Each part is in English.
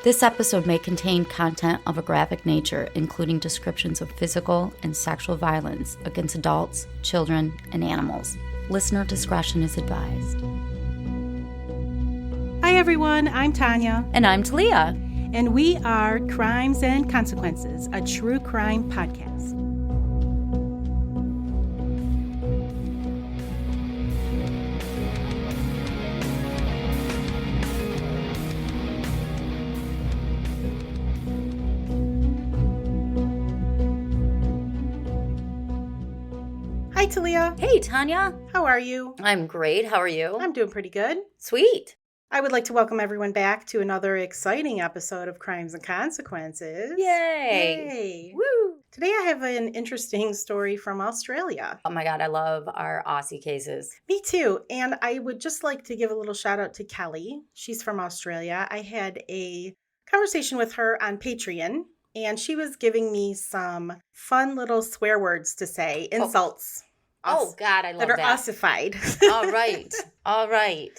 This episode may contain content of a graphic nature, including descriptions of physical and sexual violence against adults, children, and animals. Listener discretion is advised. Hi everyone, I'm Tanya. And I'm Talia. And we are Crimes and Consequences, a true crime podcast. Hi Talia. Hey Tanya. How are you? I'm great. How are you? I'm doing pretty good. Sweet. I would like to welcome everyone back to another exciting episode of Crimes and Consequences. Yay. Yay. Woo. Today I have an interesting story from Australia. Oh my God, I love our Aussie cases. Me too. And I would just like to give a little shout out to Kelly. She's from Australia. I had a conversation with her on Patreon, and she was giving me some fun little swear words to say, insults. Oh God, I love that are that. ossified. All right. All right.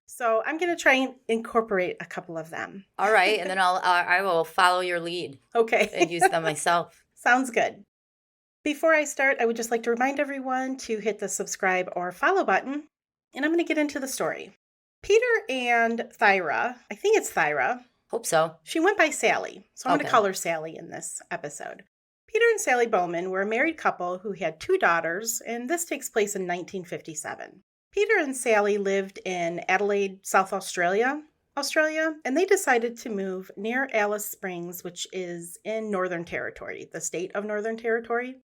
So I'm going to try and incorporate a couple of them. All right. And then I will follow your lead Okay. and use them myself. Sounds good. Before I start, I would just like to remind everyone to hit the subscribe or follow button. And I'm going to get into the story. Peter and Thyra, I think it's Thyra. Hope so. She went by Sally. So I'm going to call her Sally in this episode. Peter and Sally Bowman were a married couple who had 2 daughters, and this takes place in 1957. Peter and Sally lived in Adelaide, South Australia, and they decided to move near Alice Springs, which is in Northern Territory, the state of Northern Territory,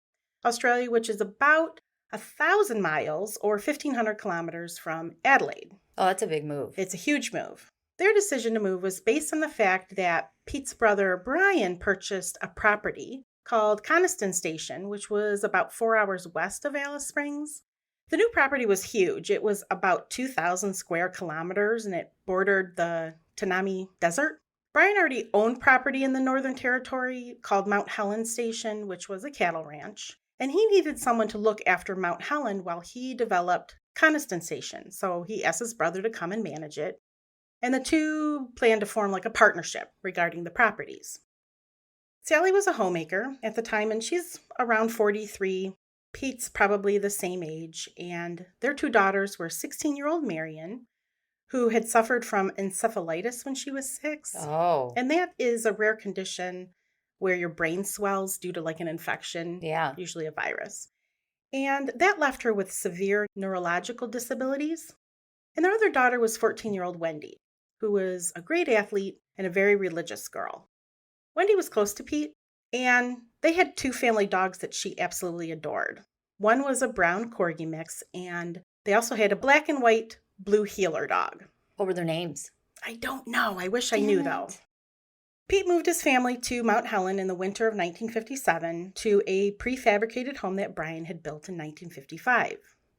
Australia, which is about 1,000 miles or 1,500 kilometers from Adelaide. Oh, that's a big move. It's a huge move. Their decision to move was based on the fact that Pete's brother Brian purchased a property called Coniston Station, which was about 4 hours west of Alice Springs. The new property was huge. It was about 2,000 square kilometers, and it bordered the Tanami Desert. Brian already owned property in the Northern Territory called Mount Helen Station, which was a cattle ranch. And he needed someone to look after Mount Helen while he developed Coniston Station. So he asked his brother to come and manage it. And the two planned to form like a partnership regarding the properties. Sally was a homemaker at the time, and she's around 43. Pete's probably the same age, and their 2 daughters were 16-year-old Marion, who had suffered from encephalitis when she was 6. Oh. And that is a rare condition where your brain swells due to like an infection, usually a virus. And that left her with severe neurological disabilities. And their other daughter was 14-year-old Wendy, who was a great athlete and a very religious girl. Wendy was close to Pete, and they had 2 family dogs that she absolutely adored. One was a brown corgi mix, and they also had a black and white blue heeler dog. What were their names? I don't know. I wish I knew, though. Pete moved his family to Mount Helen in the winter of 1957 to a prefabricated home that Brian had built in 1955.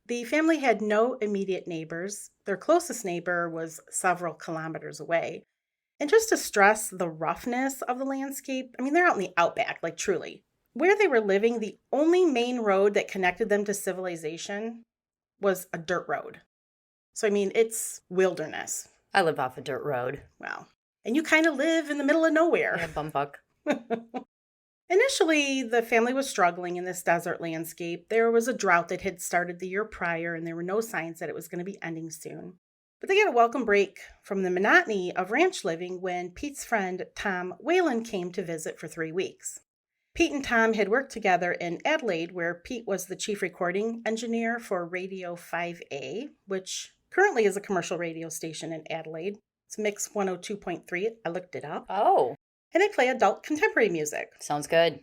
The family had no immediate neighbors. Their closest neighbor was several kilometers away. And just to stress the roughness of the landscape, I mean, they're out in the Outback, like truly. Where they were living, the only main road that connected them to civilization was a dirt road. So, I mean, it's wilderness. I live off a dirt road. Wow. And you kind of live in the middle of nowhere. Yeah, bumfuck. Initially, the family was struggling in this desert landscape. There was a drought that had started the year prior, and there were no signs that it was going to be ending soon. But they got a welcome break from the monotony of ranch living when Pete's friend Tom Whelen came to visit for 3 weeks. Pete and Tom had worked together in Adelaide, where Pete was the chief recording engineer for Radio 5A, which currently is a commercial radio station in Adelaide. It's Mix 102.3. I looked it up. Oh. And they play adult contemporary music. Sounds good.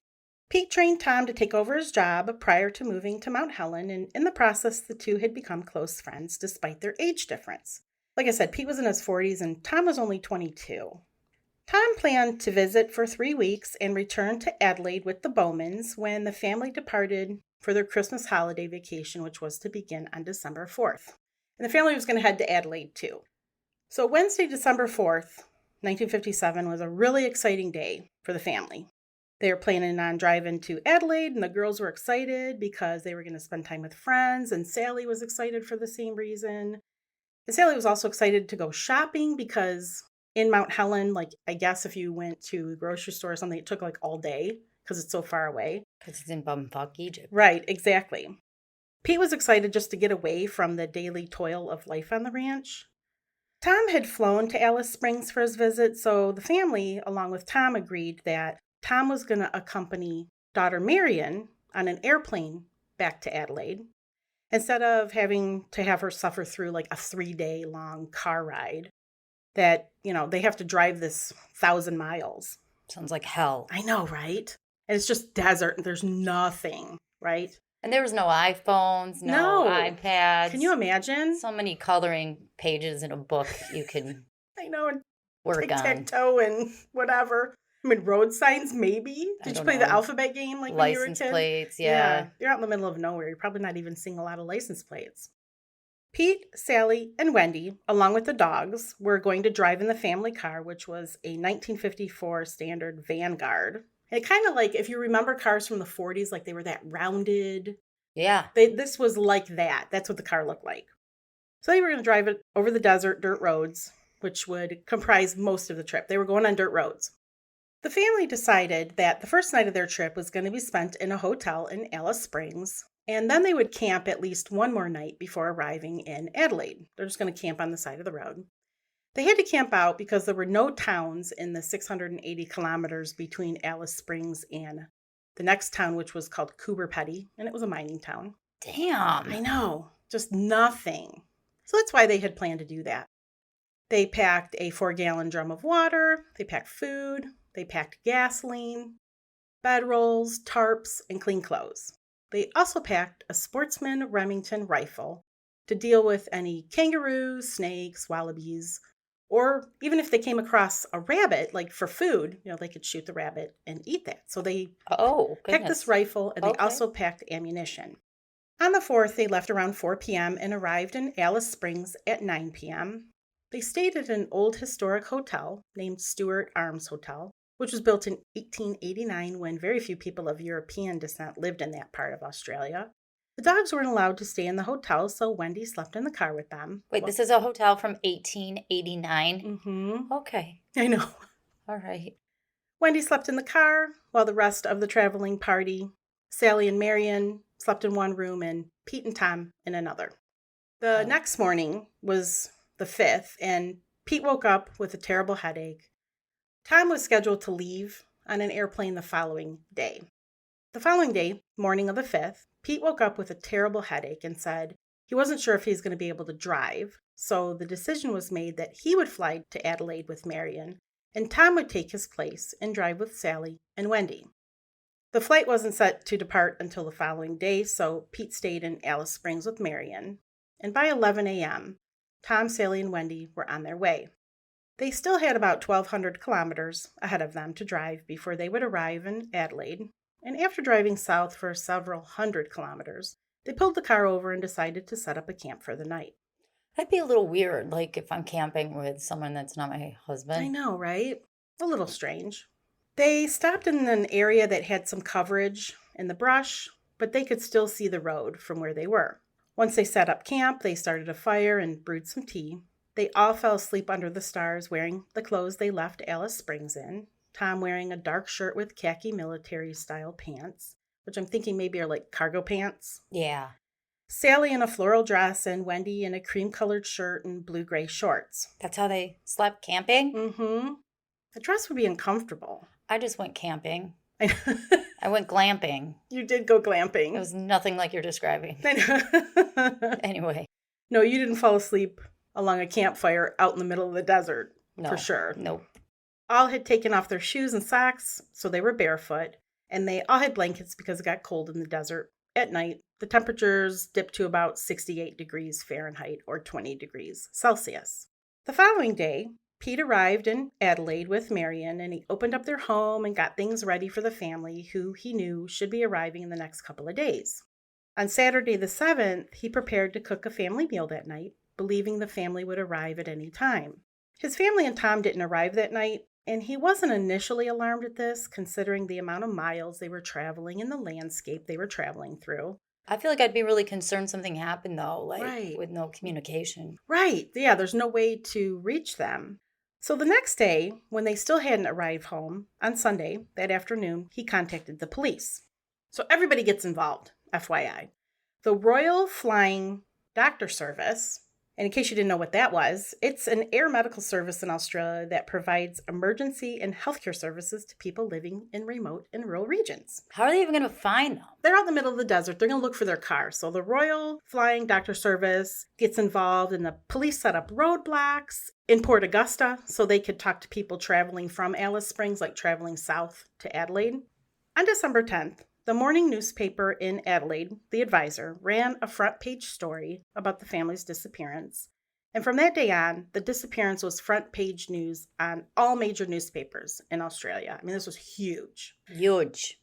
Pete trained Tom to take over his job prior to moving to Mount Helen, and in the process, the two had become close friends despite their age difference. Like I said, Pete was in his 40s and Tom was only 22. Tom planned to visit for 3 weeks and return to Adelaide with the Bowmans when the family departed for their Christmas holiday vacation, which was to begin on December 4th. And the family was going to head to Adelaide too. So Wednesday, December 4th, 1957 was a really exciting day for the family. They were planning on driving to Adelaide, and the girls were excited because they were going to spend time with friends, and Sally was excited for the same reason. And Sally was also excited to go shopping because in Mount Helen, like, I guess if you went to the grocery store or something, it took like all day because it's so far away. Because it's in bumfuck Egypt. Right, exactly. Pete was excited just to get away from the daily toil of life on the ranch. Tom had flown to Alice Springs for his visit, so the family, along with Tom, agreed that Tom was going to accompany daughter Marion on an airplane back to Adelaide, instead of having to have her suffer through like a 3-day long car ride that, they have to drive this 1,000 miles. Sounds like hell. I know, right? And it's just desert and there's nothing, right? And there was no iPhones, no iPads. Can you imagine? So many coloring pages in a book you can I know, and work on. tic-tac-toe and whatever. I mean, road signs, maybe? Did you play the alphabet game like when you were a kid? License plates, yeah. You're out in the middle of nowhere. You're probably not even seeing a lot of license plates. Pete, Sally, and Wendy, along with the dogs, were going to drive in the family car, which was a 1954 standard Vanguard. It kind of like, if you remember cars from the 40s, like they were that rounded. Yeah. This was like that. That's what the car looked like. So they were going to drive it over the desert dirt roads, which would comprise most of the trip. They were going on dirt roads. The family decided that the first night of their trip was going to be spent in a hotel in Alice Springs, and then they would camp at least one more night before arriving in Adelaide. They're just going to camp on the side of the road. They had to camp out because there were no towns in the 680 kilometers between Alice Springs and the next town, which was called Coober Pedy, and it was a mining town. Damn. I know, just nothing. So that's why they had planned to do that. They packed a 4-gallon drum of water, they packed food, they packed gasoline, bedrolls, tarps, and clean clothes. They also packed a Sportsman Remington rifle to deal with any kangaroos, snakes, wallabies, or even if they came across a rabbit, like for food, they could shoot the rabbit and eat that. So they packed this rifle, and they also packed ammunition. On the 4th, they left around 4 p.m. and arrived in Alice Springs at 9 p.m. They stayed at an old historic hotel named Stewart Arms Hotel, which was built in 1889 when very few people of European descent lived in that part of Australia. The dogs weren't allowed to stay in the hotel, so Wendy slept in the car with them. Wait, this is a hotel from 1889? Mm-hmm. Okay. I know. All right. Wendy slept in the car while the rest of the traveling party, Sally and Marion, slept in one room and Pete and Tom in another. The next morning was the 5th, and Pete woke up with a terrible headache. Tom was scheduled to leave on an airplane the following day. The following day, morning of the 5th, Pete woke up with a terrible headache and said he wasn't sure if he was going to be able to drive, so the decision was made that he would fly to Adelaide with Marion, and Tom would take his place and drive with Sally and Wendy. The flight wasn't set to depart until the following day, so Pete stayed in Alice Springs with Marion, and by 11 a.m., Tom, Sally, and Wendy were on their way. They still had about 1,200 kilometers ahead of them to drive before they would arrive in Adelaide, and after driving south for several hundred kilometers, they pulled the car over and decided to set up a camp for the night. That'd be a little weird, like if I'm camping with someone that's not my husband. I know, right? A little strange. They stopped in an area that had some coverage in the brush, but they could still see the road from where they were. Once they set up camp, they started a fire and brewed some tea. They all fell asleep under the stars wearing the clothes they left Alice Springs in. Tom wearing a dark shirt with khaki military-style pants, which I'm thinking maybe are like cargo pants. Yeah. Sally in a floral dress and Wendy in a cream-colored shirt and blue-gray shorts. That's how they slept camping? Mm-hmm. The dress would be uncomfortable. I just went camping. I went glamping. You did go glamping. It was nothing like you're describing. Anyway. No, you didn't fall asleep along a campfire out in the middle of the desert. No. For sure. Nope. All had taken off their shoes and socks, so they were barefoot, and they all had blankets because it got cold in the desert. At night, the temperatures dipped to about 68 degrees Fahrenheit or 20 degrees Celsius. The following day, Pete arrived in Adelaide with Marion, and he opened up their home and got things ready for the family who he knew should be arriving in the next couple of days. On Saturday the 7th, he prepared to cook a family meal that night, believing the family would arrive at any time. His family and Tom didn't arrive that night, and he wasn't initially alarmed at this, considering the amount of miles they were traveling and the landscape they were traveling through. I feel like I'd be really concerned something happened, though, Right. with no communication. Right. Yeah, there's no way to reach them. So the next day, when they still hadn't arrived home, on Sunday, that afternoon, he contacted the police. So everybody gets involved, FYI. The Royal Flying Doctor Service, and in case you didn't know what that was, it's an air medical service in Australia that provides emergency and healthcare services to people living in remote and rural regions. How are they even going to find them? They're out in the middle of the desert. They're going to look for their car. So the Royal Flying Doctor Service gets involved, and the police set up roadblocks in Port Augusta so they could talk to people traveling from Alice Springs, like traveling south to Adelaide. On December 10th, the morning newspaper in Adelaide, The Advisor, ran a front page story about the family's disappearance. And from that day on, the disappearance was front page news on all major newspapers in Australia. I mean, this was huge. Huge.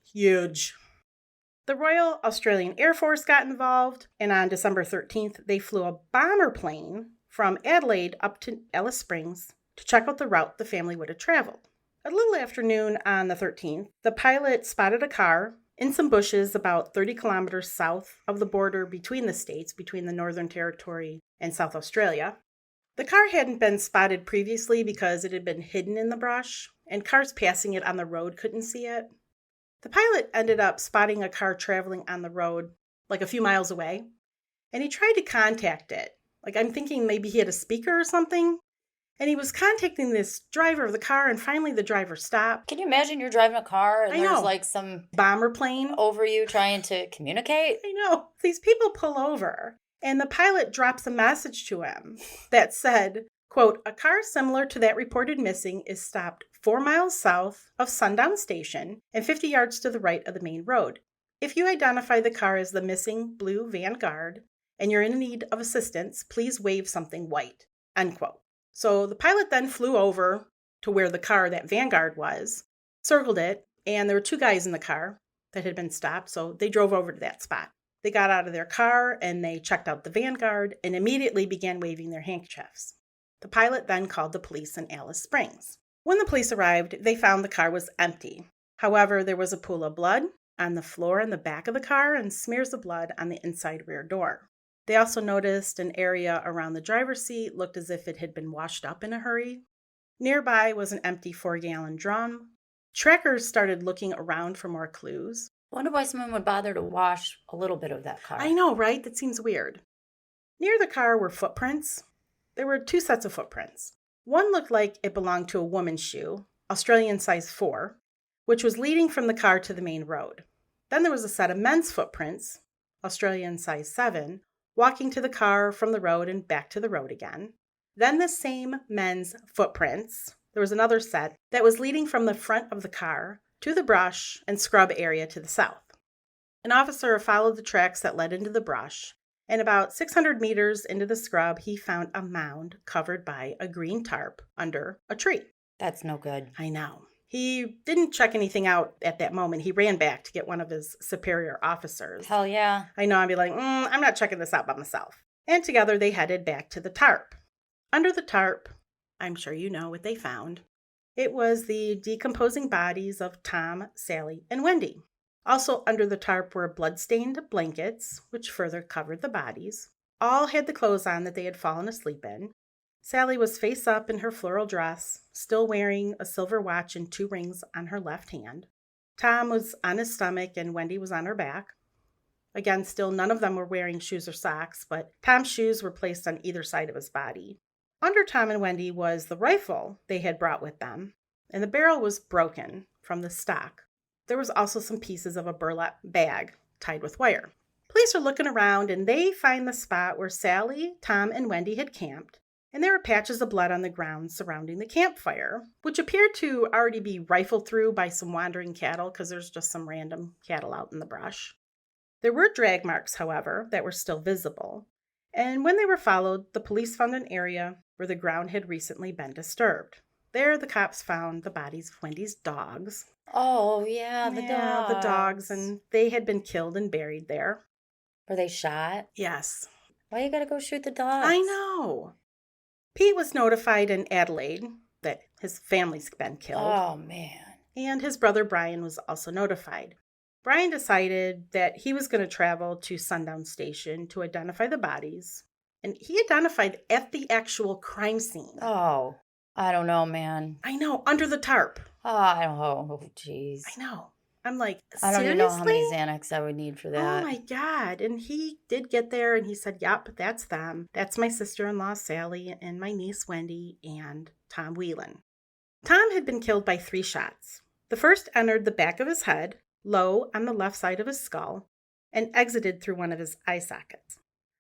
The Royal Australian Air Force got involved, and on December 13th, they flew a bomber plane from Adelaide up to Alice Springs to check out the route the family would have traveled. A little afternoon on the 13th, the pilot spotted a car in some bushes about 30 kilometers south of the border between the states, between the Northern Territory and South Australia. The car hadn't been spotted previously because it had been hidden in the brush, and cars passing it on the road couldn't see it. The pilot ended up spotting a car traveling on the road like a few miles away, and he tried to contact it. Like, I'm thinking maybe he had a speaker or something. And he was contacting this driver of the car, and finally the driver stopped. Can you imagine you're driving a car and there's like some bomber plane over you trying to communicate? I know. These people pull over, and the pilot drops a message to him that said, quote, "A car similar to that reported missing is stopped 4 miles south of Sundown Station and 50 yards to the right of the main road. If you identify the car as the missing blue Vanguard and you're in need of assistance, please wave something white," unquote. So the pilot then flew over to where the car, that Vanguard, was, circled it, and there were 2 guys in the car that had been stopped, so they drove over to that spot. They got out of their car, and they checked out the Vanguard and immediately began waving their handkerchiefs. The pilot then called the police in Alice Springs. When the police arrived, they found the car was empty. However, there was a pool of blood on the floor in the back of the car and smears of blood on the inside rear door. They also noticed an area around the driver's seat looked as if it had been washed up in a hurry. Nearby was an empty 4-gallon drum. Trackers started looking around for more clues. I wonder why someone would bother to wash a little bit of that car. I know, right? That seems weird. Near the car were footprints. There were 2 sets of footprints. One looked like it belonged to a woman's shoe, Australian size 4, which was leading from the car to the main road. Then there was a set of men's footprints, Australian size 7, walking to the car from the road and back to the road again. Then the same men's footprints, there was another set that was leading from the front of the car to the brush and scrub area to the south. An officer followed the tracks that led into the brush, and about 600 meters into the scrub, he found a mound covered by a green tarp under a tree. That's no good. I know. He didn't check anything out at that moment. He ran back to get one of his superior officers. Hell yeah. I know, I'd be like, I'm not checking this out by myself. And together they headed back to the tarp. Under the tarp, I'm sure you know what they found. It was the decomposing bodies of Tom, Sally, and Wendy. Also under the tarp were blood-stained blankets, which further covered the bodies. All had the clothes on that they had fallen asleep in. Sally was face up in her floral dress, still wearing a silver watch and 2 rings on her left hand. Tom was on his stomach and Wendy was on her back. Again, still none of them were wearing shoes or socks, but Tom's shoes were placed on either side of his body. Under Tom and Wendy was the rifle they had brought with them, and the barrel was broken from the stock. There was also some pieces of a burlap bag tied with wire. Police are looking around and they find the spot where Sally, Tom, and Wendy had camped. And there were patches of blood on the ground surrounding the campfire, which appeared to already be rifled through by some wandering cattle because there's just some random cattle out in the brush. There were drag marks, however, that were still visible. And when they were followed, the police found an area where the ground had recently been disturbed. There, the cops found the bodies of Wendy's dogs. Oh, yeah, the dogs. The dogs, and they had been killed and buried there. Were they shot? Yes. Why you gotta go shoot the dogs? I know. Pete was notified in Adelaide that his family's been killed. Oh, man. And his brother Brian was also notified. Brian decided that he was going to travel to Sundown Station to identify the bodies. And he identified at the actual crime scene. Oh. I don't know, man. I know, under the tarp. I don't know. Oh, jeez. I know. I'm like, I don't even know how many seriously? Xanax I would need for Oh that. my God. And he did get there and he said, yep, that's them. That's my sister-in-law, Sally, and my niece, Wendy, and Tom Whelen. Tom had been killed by 3 shots. The first entered the back of his head, low on the left side of his skull, and exited through one of his eye sockets.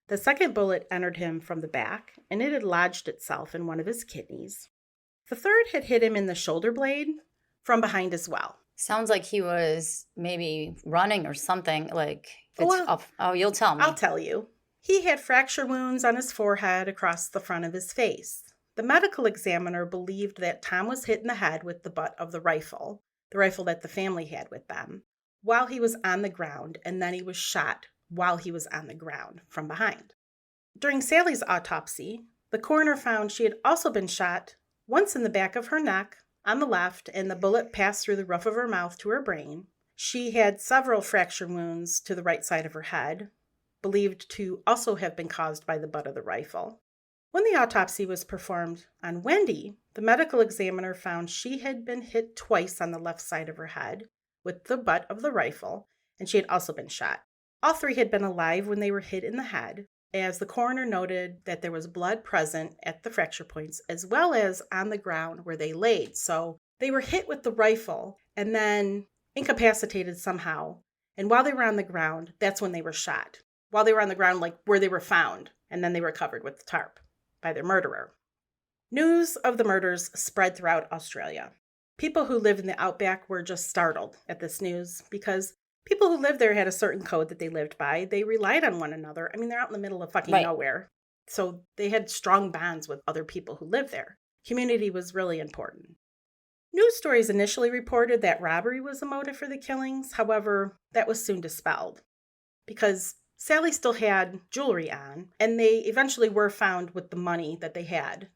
The second bullet entered him from the back, and it had lodged itself in one of his kidneys. The third had hit him in the shoulder blade from behind as well. Sounds like he was maybe running or something. Like, you'll tell me. I'll tell you. He had fracture wounds on his forehead across the front of his face. The medical examiner believed that Tom was hit in the head with the butt of the rifle that the family had with them, while he was on the ground, and then he was shot while he was on the ground from behind. During Sally's autopsy, the coroner found she had also been shot once in the back of her neck, on the left, and the bullet passed through the roof of her mouth to her brain. She had several fracture wounds to the right side of her head, believed to also have been caused by the butt of the rifle. When the autopsy was performed on Wendy, the medical examiner found she had been hit twice on the left side of her head with the butt of the rifle, and she had also been shot. All 3 had been alive when they were hit in the head, as the coroner noted that there was blood present at the fracture points as well as on the ground where they laid. So they were hit with the rifle and then incapacitated somehow. And while they were on the ground, that's when they were shot. While they were on the ground, like where they were found, and then they were covered with the tarp by their murderer. News of the murders spread throughout Australia. People who lived in the Outback were just startled at this news because people who lived there had a certain code that they lived by. They relied on one another. I mean, they're out in the middle of fucking nowhere. So they had strong bonds with other people who lived there. Community was really important. News stories initially reported that robbery was the motive for the killings. However, that was soon dispelled because Sally still had jewelry on, and they eventually were found with the money that they had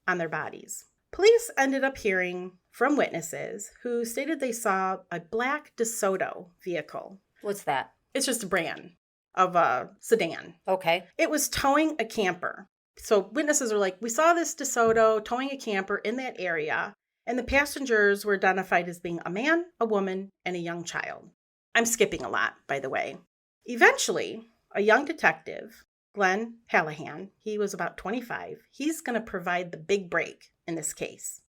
on their bodies. Police ended up hearing from witnesses who stated they saw a black DeSoto vehicle. What's that? It's just a brand of a sedan. Okay. It was towing a camper. So witnesses are like, we saw this DeSoto towing a camper in that area, and the passengers were identified as being a man, a woman, and a young child. I'm skipping a lot, by the way. Eventually, a young detective, Glenn Hallahan, he was about 25, he's going to provide the big break in this case.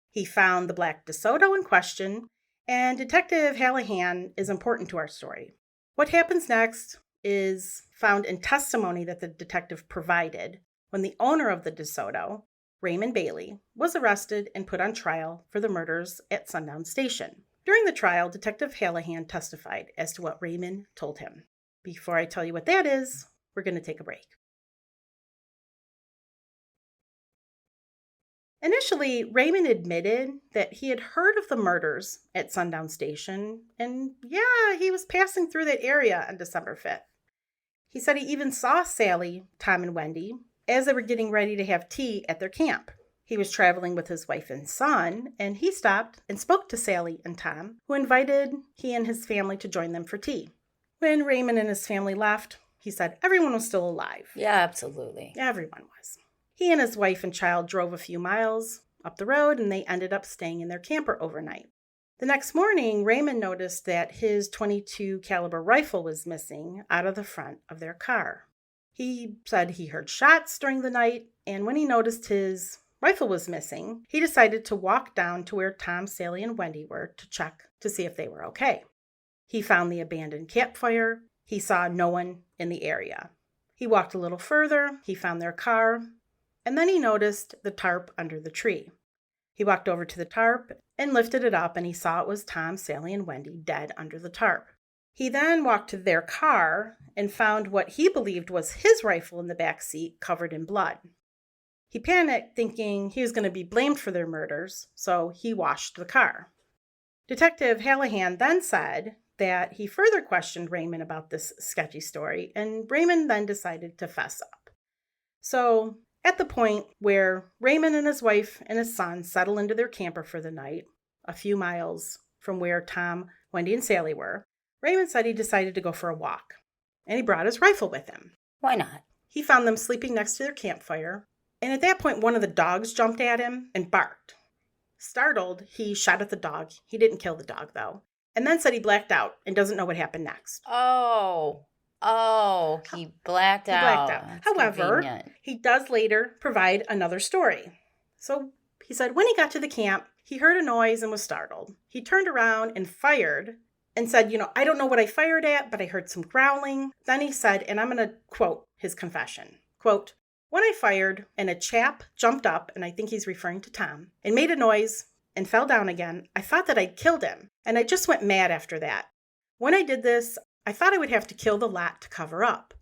He found the black DeSoto in question, and Detective Hallahan is important to our story. What happens next is found in testimony that the detective provided when the owner of the DeSoto, Raymond Bailey, was arrested and put on trial for the murders at Sundown Station. During the trial, Detective Hallahan testified as to what Raymond told him. Before I tell you what that is, we're going to take a break. Initially, Raymond admitted that he had heard of the murders at Sundown Station, and yeah, he was passing through that area on December 5th. He said he even saw Sally, Tom, and Wendy as they were getting ready to have tea at their camp. He was traveling with his wife and son, and he stopped and spoke to Sally and Tom, who invited he and his family to join them for tea. When Raymond and his family left, he said everyone was still alive. Yeah, absolutely. Everyone was. He and his wife and child drove a few miles up the road, and they ended up staying in their camper overnight. The next morning, Raymond noticed that his .22 caliber rifle was missing out of the front of their car. He said he heard shots during the night, and when he noticed his rifle was missing, he decided to walk down to where Tom, Sally, and Wendy were to check to see if they were okay. He found the abandoned campfire. He saw no one in the area. He walked a little further. He found their car, and then he noticed the tarp under the tree. He walked over to the tarp and lifted it up, and he saw it was Tom, Sally, and Wendy dead under the tarp. He then walked to their car and found what he believed was his rifle in the back seat covered in blood. He panicked, thinking he was going to be blamed for their murders, so he washed the car. Detective Hallahan then said that he further questioned Raymond about this sketchy story, and Raymond then decided to fess up. So, at the point where Raymond and his wife and his son settle into their camper for the night, a few miles from where Tom, Wendy, and Sally were, Raymond said he decided to go for a walk, and he brought his rifle with him. Why not? He found them sleeping next to their campfire, And at that point, one of the dogs jumped at him and barked. Startled, he shot at the dog. He didn't kill the dog, though. And then said he blacked out and doesn't know what happened next. Oh, he blacked out. That's However, convenient. he does later provide another story. So he said when he got to the camp, he heard a noise and was startled. He turned around and fired and said, I don't know what I fired at, but I heard some growling. Then he said, and I'm going to quote his confession, quote, "When I fired and a chap jumped up," and I think he's referring to Tom, "and made a noise and fell down again, I thought that I'd killed him, and I just went mad after that. When I did this, I thought I would have to kill the lot to cover up.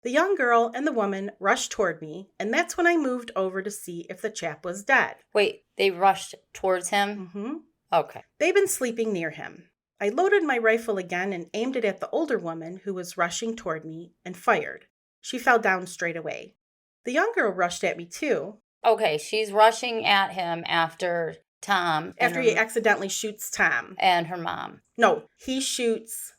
The young girl and the woman rushed toward me, and that's when I moved over to see if the chap was dead." Wait, they rushed towards him? Mm-hmm. Okay. "They'd been sleeping near him. I loaded my rifle again and aimed it at the older woman who was rushing toward me and fired. She fell down straight away. The young girl rushed at me too." Okay, she's rushing at him after Tom. After he accidentally shoots Tom. And her mom. No, he shoots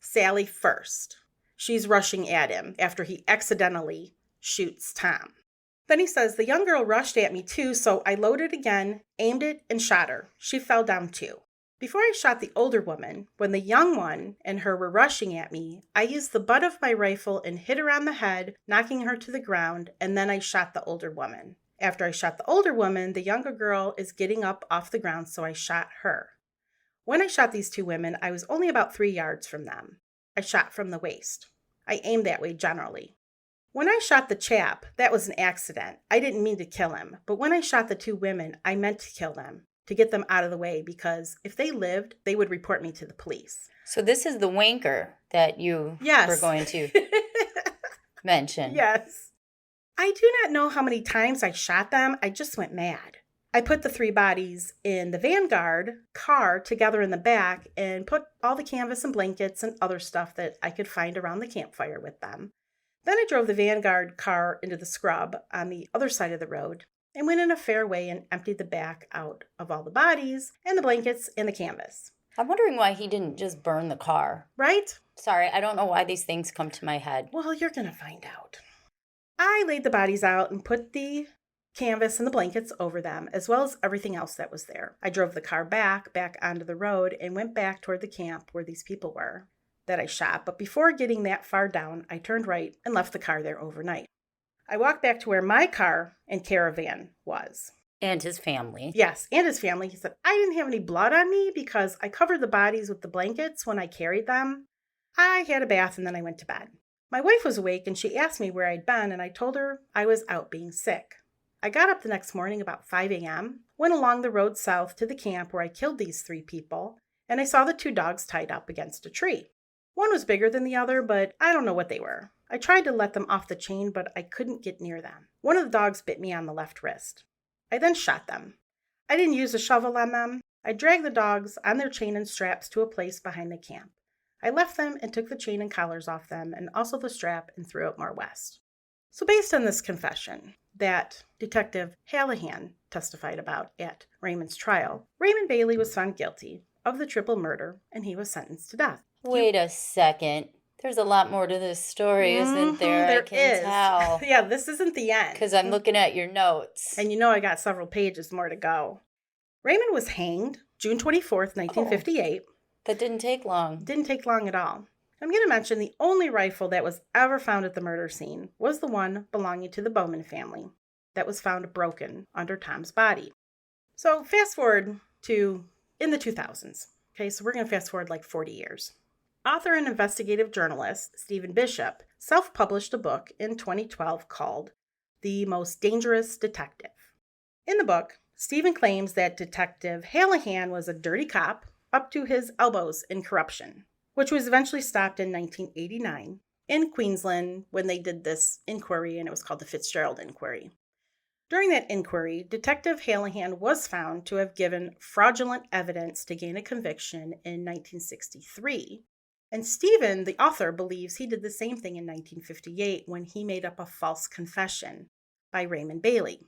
Sally first. She's rushing at him after he accidentally shoots Tom. Then he says, "The young girl rushed at me too, so I loaded again, aimed it, and shot her. She fell down too. Before I shot the older woman, when the young one and her were rushing at me, I used the butt of my rifle and hit her on the head, knocking her to the ground, and then I shot the older woman. After I shot the older woman, the younger girl is getting up off the ground, so I shot her. When I shot these two women, I was only about 3 yards from them. I shot from the waist. I aimed that way generally. When I shot the chap, that was an accident. I didn't mean to kill him, but when I shot the two women, I meant to kill them, to get them out of the way, because if they lived, they would report me to the police." So this is the wanker that you were going to mention. Yes. "I do not know how many times I shot them. I just went mad. I put the 3 bodies in the Vanguard car together in the back and put all the canvas and blankets and other stuff that I could find around the campfire with them. Then I drove the Vanguard car into the scrub on the other side of the road and went in a fair way and emptied the back out of all the bodies and the blankets and the canvas." I'm wondering why he didn't just burn the car. Right? Sorry, I don't know why these things come to my head. Well, you're going to find out. "I laid the bodies out and put the canvas and the blankets over them, as well as everything else that was there. I drove the car back onto the road and went back toward the camp where these people were that I shot. But before getting that far down, I turned right and left the car there overnight. I walked back to where my car and caravan was." And his family. Yes, and his family. He said, "I didn't have any blood on me because I covered the bodies with the blankets when I carried them. I had a bath and then I went to bed. My wife was awake and she asked me where I'd been, and I told her I was out being sick. I got up the next morning about 5 a.m., went along the road south to the camp where I killed these 3 people, and I saw the 2 dogs tied up against a tree. One was bigger than the other, but I don't know what they were. I tried to let them off the chain, but I couldn't get near them. One of the dogs bit me on the left wrist. I then shot them. I didn't use a shovel on them. I dragged the dogs on their chain and straps to a place behind the camp. I left them and took the chain and collars off them and also the strap and threw it more west." So based on this confession that Detective Hallahan testified about at Raymond's trial, Raymond Bailey was found guilty of the triple murder and he was sentenced to death. Wait a second. There's a lot more to this story, isn't there? There I can is. tell. Yeah, this isn't the end. Because I'm looking at your notes. And I got several pages more to go. Raymond was hanged June 24th, 1958. That didn't take long. Didn't take long at all. I'm going to mention the only rifle that was ever found at the murder scene was the one belonging to the Bowman family that was found broken under Tom's body. So fast forward to in the 2000s. Okay, so we're going to fast forward like 40 years. Author and investigative journalist Stephen Bishop self-published a book in 2012 called The Most Dangerous Detective. In the book, Stephen claims that Detective Hallahan was a dirty cop up to his elbows in corruption, which was eventually stopped in 1989 in Queensland when they did this inquiry, and it was called the Fitzgerald Inquiry. During that inquiry, Detective Hallahan was found to have given fraudulent evidence to gain a conviction in 1963. And Stephen, the author, believes he did the same thing in 1958 when he made up a false confession by Raymond Bailey.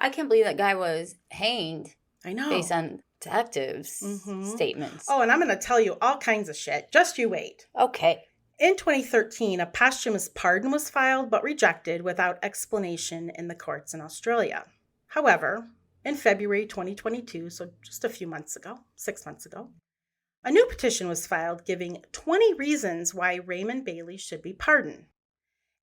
I can't believe that guy was hanged. I know. Based on detectives' statements. Oh, and I'm going to tell you all kinds of shit. Just you wait. Okay. In 2013, a posthumous pardon was filed but rejected without explanation in the courts in Australia. However, in February 2022, so just a few months ago, 6 months ago, a new petition was filed giving 20 reasons why Raymond Bailey should be pardoned.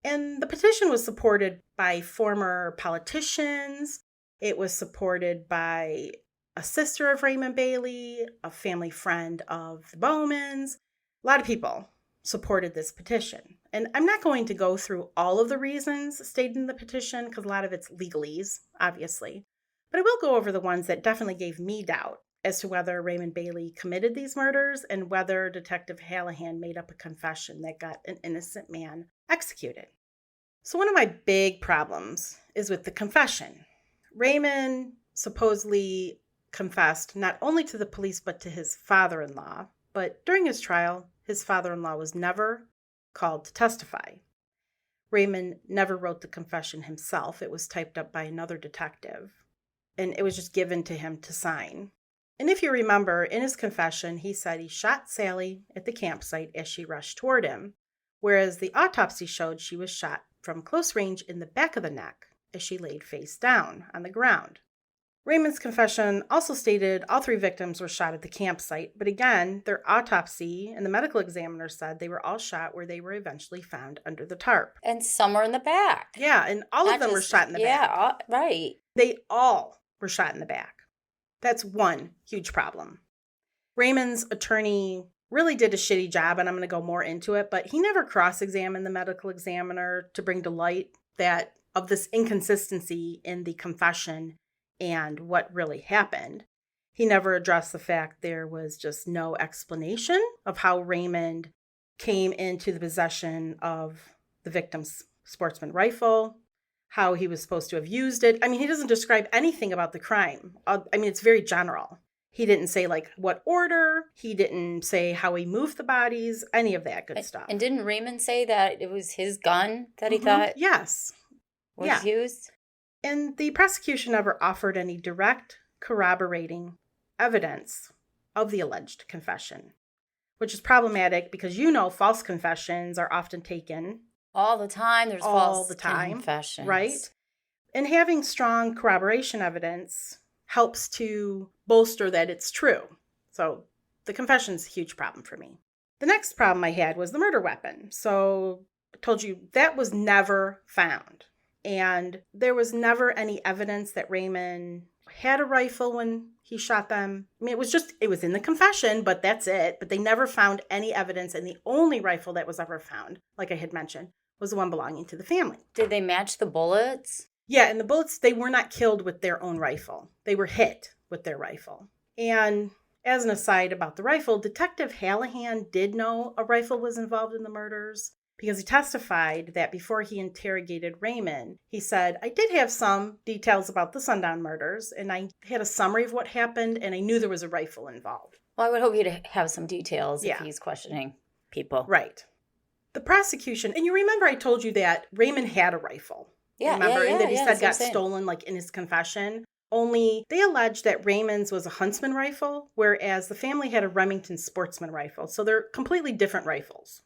And the petition was supported by former politicians. It was supported by a sister of Raymond Bailey, a family friend of the Bowmans. A lot of people supported this petition. And I'm not going to go through all of the reasons stated in the petition because a lot of it's legalese, obviously. But I will go over the ones that definitely gave me doubt as to whether Raymond Bailey committed these murders and whether Detective Hallahan made up a confession that got an innocent man executed. So one of my big problems is with the confession. Raymond supposedly confessed not only to the police but to his father-in-law, but during his trial, his father-in-law was never called to testify. Raymond never wrote the confession himself. It was typed up by another detective, and it was just given to him to sign. And if you remember, in his confession, he said he shot Sally at the campsite as she rushed toward him, whereas the autopsy showed she was shot from close range in the back of the neck as she laid face down on the ground. Raymond's confession also stated all 3 victims were shot at the campsite, but again, their autopsy and the medical examiner said they were all shot where they were eventually found under the tarp. And some are in the back. Yeah, and all of them were shot in the back. Yeah, right. They all were shot in the back. That's one huge problem. Raymond's attorney really did a shitty job, and I'm going to go more into it, but he never cross-examined the medical examiner to bring to light that of this inconsistency in the confession and what really happened. He never addressed the fact there was just no explanation of how Raymond came into the possession of the victim's sportsman rifle, how he was supposed to have used it. I mean, he doesn't describe anything about the crime. I mean, it's very general. He didn't say, like, what order. He didn't say how he moved the bodies, any of that good stuff. And didn't Raymond say that it was his gun that he thought yes. was used? And the prosecution never offered any direct corroborating evidence of the alleged confession, which is problematic because, false confessions are often taken all the time. There's all false the time, confessions. Right? And having strong corroboration evidence helps to bolster that it's true. So the confession's a huge problem for me. The next problem I had was the murder weapon. So I told you that was never found. And there was never any evidence that Raymond had a rifle when he shot them. I mean, it was in the confession, but that's it. But they never found any evidence. And the only rifle that was ever found, like I had mentioned, was the one belonging to the family. Did they match the bullets? Yeah, and the bullets, they were not killed with their own rifle. They were hit with their rifle. And as an aside about the rifle, Detective Hallahan did know a rifle was involved in the murders because he testified that before he interrogated Raymond, he said, I did have some details about the Sundown murders, and I had a summary of what happened, and I knew there was a rifle involved. Well, I would hope you'd have some details if he's questioning people. Right. The prosecution, and you remember I told you that Raymond had a rifle. Yeah, remember? yeah, and that he said got insane. stolen, like, in his confession. Only they alleged that Raymond's was a Huntsman rifle, whereas the family had a Remington Sportsman rifle. So they're completely different rifles.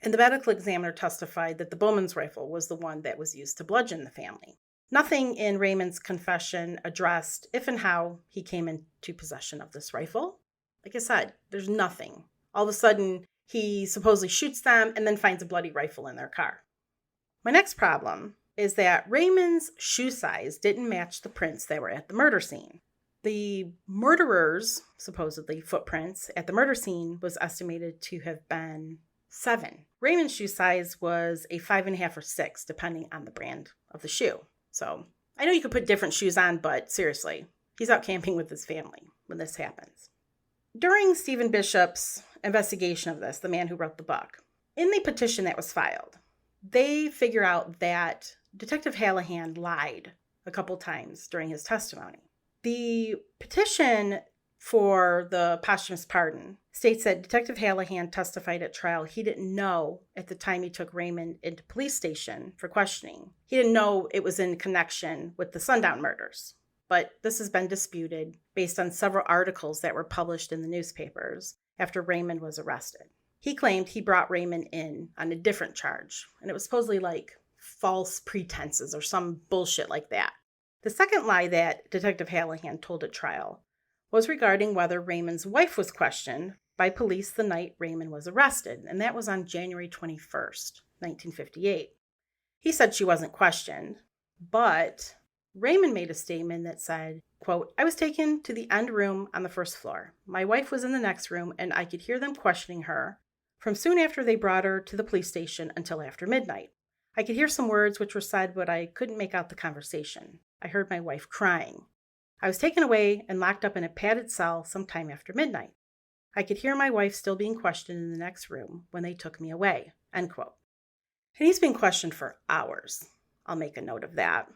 And the medical examiner testified that the Bowman's rifle was the one that was used to bludgeon the family. Nothing in Raymond's confession addressed if and how he came into possession of this rifle. Like I said, there's nothing. All of a sudden, he supposedly shoots them and then finds a bloody rifle in their car. My next problem is that Raymond's shoe size didn't match the prints that were at the murder scene. The murderer's, supposedly, footprints at the murder scene was estimated to have been 7. Raymond's shoe size was a 5.5 or 6, depending on the brand of the shoe. So I know you could put different shoes on, but seriously, he's out camping with his family when this happens. During Stephen Bishop's investigation of this, the man who wrote the book, in the petition that was filed, they figure out that Detective Hallahan lied a couple times during his testimony. The petition for the posthumous pardon states that Detective Hallahan testified at trial he didn't know at the time he took Raymond into police station for questioning. He didn't know it was in connection with the Sundown murders. But this has been disputed based on several articles that were published in the newspapers after Raymond was arrested. He claimed he brought Raymond in on a different charge, and it was supposedly like false pretenses or some bullshit like that. The second lie that Detective Hallahan told at trial was regarding whether Raymond's wife was questioned by police the night Raymond was arrested, and that was on January 21st, 1958. He said she wasn't questioned, but Raymond made a statement that said, quote, "I was taken to the end room on the first floor. My wife was in the next room, and I could hear them questioning her from soon after they brought her to the police station until after midnight. I could hear some words which were said, but I couldn't make out the conversation. I heard my wife crying. I was taken away and locked up in a padded cell sometime after midnight. I could hear my wife still being questioned in the next room when they took me away," end quote. And he's been questioned for hours. I'll make a note of that.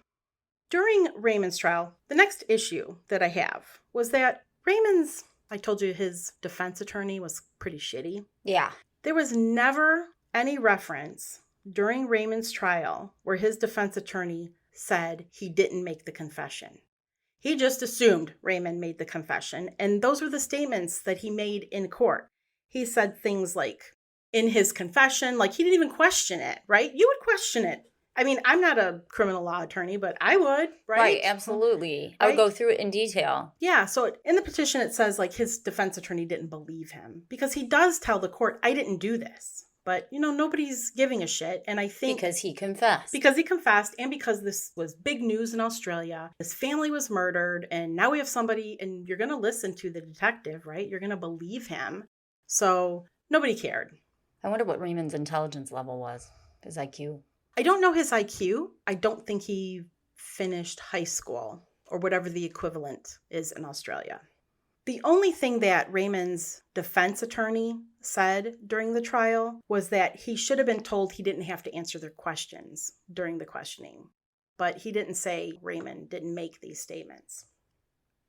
During Raymond's trial, the next issue that I have was that Raymond's, I told you his defense attorney was pretty shitty. Yeah. There was never any reference during Raymond's trial where his defense attorney said he didn't make the confession. He just assumed Raymond made the confession, and those were the statements that he made in court. He said things like, in his confession, like he didn't even question it, right? You would question it. I mean, I'm not a criminal law attorney, but I would, right? Right, absolutely. I would go through it in detail. Yeah, so in the petition it says like his defense attorney didn't believe him because he does tell the court, I didn't do this. But, nobody's giving a shit. And I think... Because he confessed. Because he confessed and because this was big news in Australia. His family was murdered and now we have somebody, and you're going to listen to the detective, right? You're going to believe him. So nobody cared. I wonder what Raymond's intelligence level was, his IQ. I don't know his IQ. I don't think he finished high school or whatever the equivalent is in Australia. The only thing that Raymond's defense attorney said during the trial was that he should have been told he didn't have to answer their questions during the questioning. But he didn't say Raymond didn't make these statements.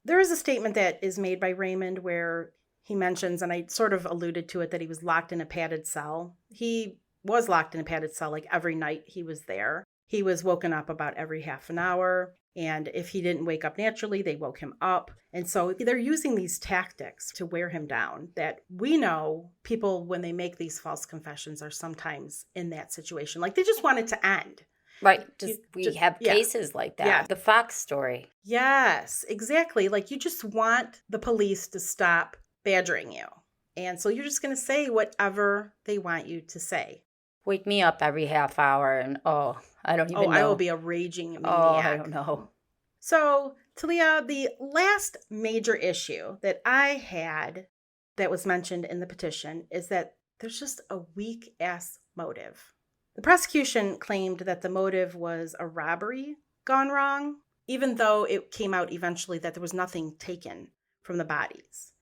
There is a statement that is made by Raymond where he mentions, and I sort of alluded to it, that he was locked in a padded cell. He was locked in a padded cell like every night he was there. He was woken up about every half an hour. And if he didn't wake up naturally, they woke him up. And so they're using these tactics to wear him down that we know people, when they make these false confessions, are sometimes in that situation. Like they just want it to end. Right. We have cases like that. Yeah. The Fox story. Yes, exactly. Like you just want the police to stop badgering you. And so you're just going to say whatever they want you to say. Wake me up every half hour and, I don't even know. I will be a raging maniac. I don't know. So, Talia, the last major issue that I had that was mentioned in the petition is that there's just a weak-ass motive. The prosecution claimed that the motive was a robbery gone wrong, even though it came out eventually that there was nothing taken from the bodies.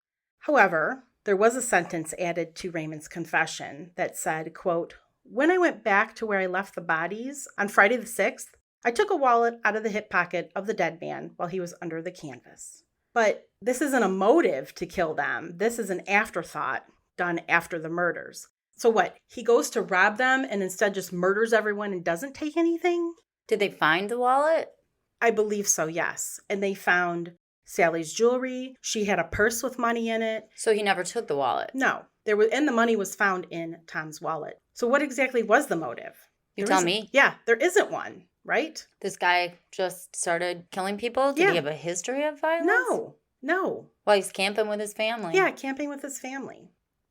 However, there was a sentence added to Raymond's confession that said, quote, "When I went back to where I left the bodies on Friday the 6th, I took a wallet out of the hip pocket of the dead man while he was under the canvas." But this isn't a motive to kill them. This is an afterthought done after the murders. So what? He goes to rob them and instead just murders everyone and doesn't take anything? Did they find the wallet? I believe so, yes. And they found Sally's jewelry. She had a purse with money in it. So he never took the wallet? No. And the money was found in Tom's wallet. So what exactly was the motive? You tell me. Yeah, there isn't one, right? This guy just started killing people? Did he have a history of violence? No. Well, he's camping with his family. Yeah, camping with his family.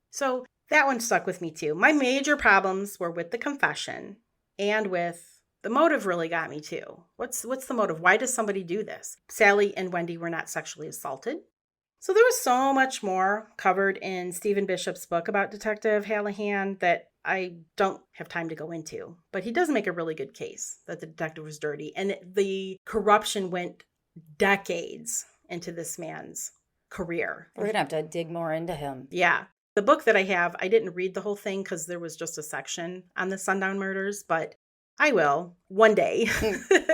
So that one stuck with me too. My major problems were with the confession and with the motive really got me too. What's the motive? Why does somebody do this? Sally and Wendy were not sexually assaulted. So there was so much more covered in Stephen Bishop's book about Detective Hallahan that I don't have time to go into. But he does make a really good case that the detective was dirty. And the corruption went decades into this man's career. We're going to have to dig more into him. Yeah. The book that I have, I didn't read the whole thing because there was just a section on the Sundown murders, but I will one day.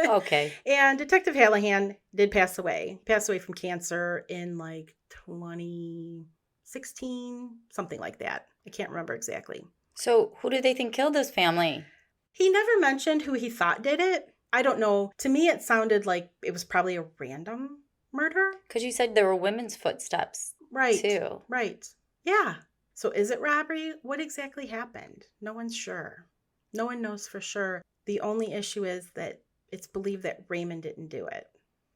Okay. And Detective Hallahan did pass away. He passed away from cancer in like 2016, something like that. I can't remember exactly. So who do they think killed his family? He never mentioned who he thought did it. I don't know. To me, it sounded like it was probably a random murder. Because you said there were women's footsteps. Right. Too. Right. Yeah. So is it robbery? What exactly happened? No one's sure. No one knows for sure. The only issue is that it's believed that Raymond didn't do it.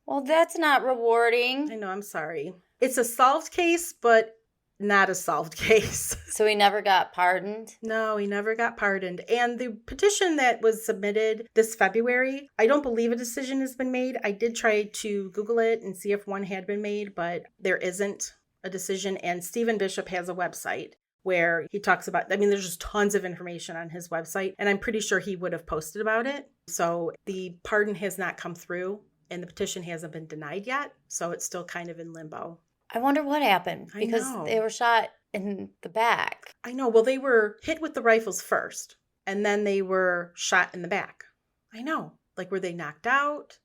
Well, that's not rewarding. I know, I'm sorry. It's a solved case, but not a solved case. So he never got pardoned? No, he never got pardoned. And the petition that was submitted this February, I don't believe a decision has been made. I did try to Google it and see if one had been made, but there isn't a decision. And Stephen Bishop has a website where he talks about, there's just tons of information on his website, and I'm pretty sure he would have posted about it. So the pardon has not come through, and the petition hasn't been denied yet. So it's still kind of in limbo. I wonder what happened, because they were shot in the back. I know. Well, they were hit with the rifles first, and then they were shot in the back. I know. Like, were they knocked out?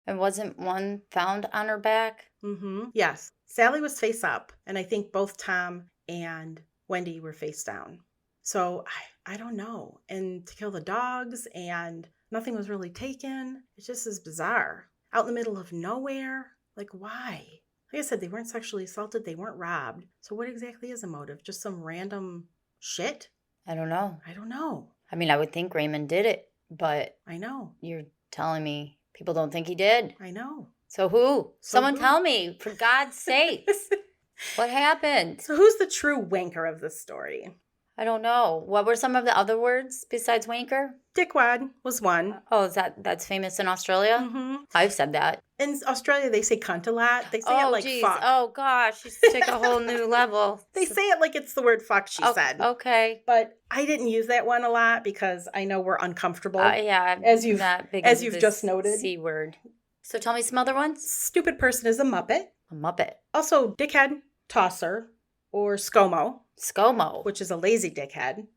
And wasn't one found on her back? Mm-hmm. Yes. Sally was face up, and I think both Tom and Wendy were face down. So I don't know. And to kill the dogs, and nothing was really taken. It just is bizarre. Out in the middle of nowhere. Like, why? Like I said, they weren't sexually assaulted. They weren't robbed. So what exactly is a motive? Just some random shit? I don't know. I would think Raymond did it, but I know. You're telling me people don't think he did. I know. So who? Someone tell me, for God's sakes. What happened? So who's the true wanker of this story? I don't know. What were some of the other words besides wanker? Dickwad was one. Oh, that's famous in Australia? Mm-hmm. I've said that. In Australia, they say cunt a lot. They say it like fuck. Oh, gosh. You take a whole new level. They say it like it's the word fuck, she said. Okay. But I didn't use that one a lot because I know we're uncomfortable. Yeah. As you've just noted. C word. So tell me some other ones. Stupid person is a muppet. A muppet. Also, dickhead, tosser, or ScoMo. ScoMo. Which is a lazy dickhead.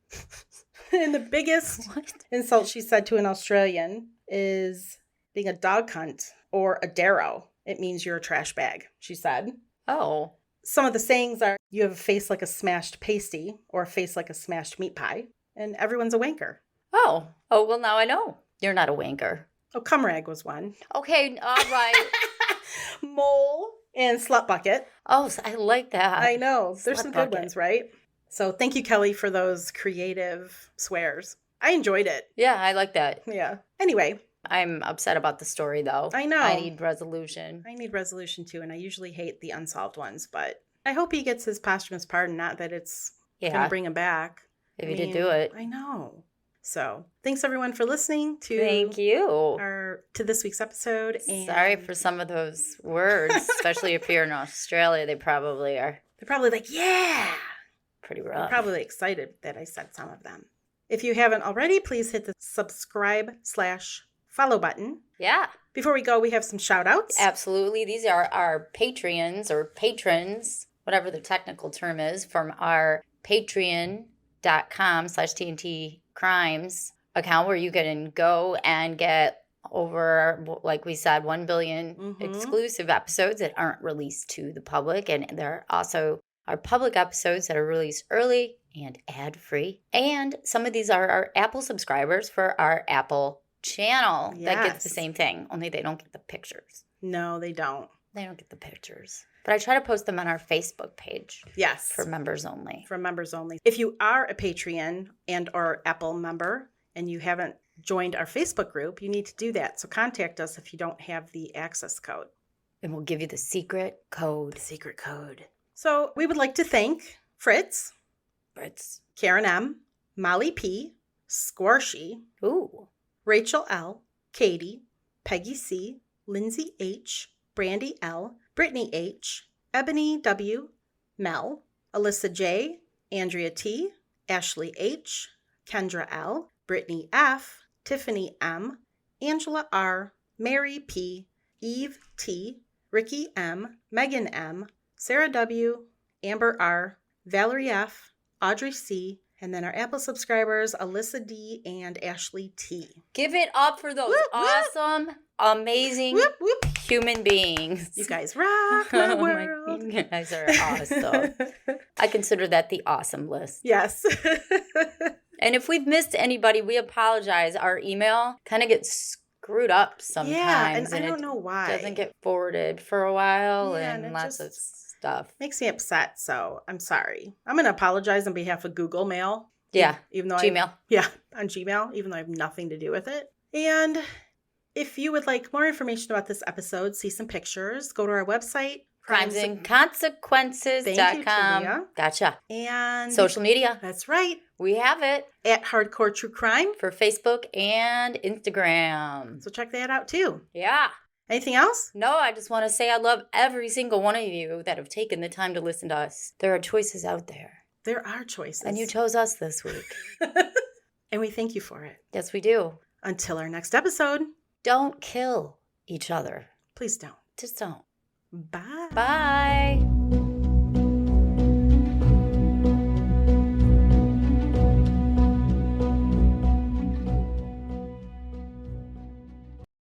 And the biggest insult she said to an Australian is being a dog cunt or a darrow. It means you're a trash bag, she said. Oh. Some of the sayings are, you have a face like a smashed pasty or a face like a smashed meat pie. And everyone's a wanker. Oh, well, now I know. You're not a wanker. Oh, cumrag was one. Okay, all right. Mole and slut bucket. Oh, I like that. I know. There's some good ones, right? So thank you, Kelly, for those creative swears. I enjoyed it. Yeah, I like that. Yeah. Anyway. I'm upset about the story, though. I know. I need resolution. I need resolution, too, and I usually hate the unsolved ones, but I hope he gets his posthumous pardon, not that it's going to bring him back. If he did do it. I know. So thanks, everyone, for listening to to this week's episode. And sorry for some of those words, especially if you're in Australia. They're probably like, yeah. Pretty rough. They're probably excited that I said some of them. If you haven't already, please hit the subscribe/follow button. Yeah. Before we go, we have some shout outs. Absolutely. These are our Patreons or patrons, whatever the technical term is, from our patreon.com/TNT Crimes account, where you can go and get over, like we said, 1 billion exclusive episodes that aren't released to the public. And there are also our public episodes that are released early and ad-free. And some of these are our Apple subscribers for our Apple channel. Yes. That gets the same thing, only they don't get the pictures. No, they don't. They don't get the pictures. But I try to post them on our Facebook page. Yes. For members only. For members only. If you are a Patreon and or Apple member and you haven't joined our Facebook group, you need to do that. So contact us if you don't have the access code. And we'll give you the secret code. The secret code. So we would like to thank Fritz, Karen M, Molly P, Squarshy, Rachel L, Katie, Peggy C, Lindsay H, Brandy L, Brittany H, Ebony W, Mel, Alyssa J, Andrea T, Ashley H, Kendra L, Brittany F, Tiffany M, Angela R, Mary P, Eve T, Ricky M, Megan M, Sarah W, Amber R, Valerie F, Audrey C, and then our Apple subscribers, Alyssa D and Ashley T. Give it up for those awesome, amazing human beings. You guys rock my world. You guys are awesome. I consider that the awesome list. Yes. And if we've missed anybody, we apologize. Our email kind of gets screwed up sometimes. Yeah, and I don't know why. It doesn't get forwarded for a while, yeah, and lots of stuff. Makes me upset, so I'm sorry. I'm going to apologize on behalf of Google Mail. Yeah, even though Gmail. On Gmail, even though I have nothing to do with it. And if you would like more information about this episode, see some pictures, go to our website. Crimesandconsequences.com. Thank you, Talia. Gotcha. And social media. That's right. We have it. At Hardcore True Crime. For Facebook and Instagram. So check that out too. Yeah. Anything else? No, I just want to say I love every single one of you that have taken the time to listen to us. There are choices out there. There are choices. And you chose us this week. And we thank you for it. Yes, we do. Until our next episode. Don't kill each other. Please don't. Just don't. Bye. Bye.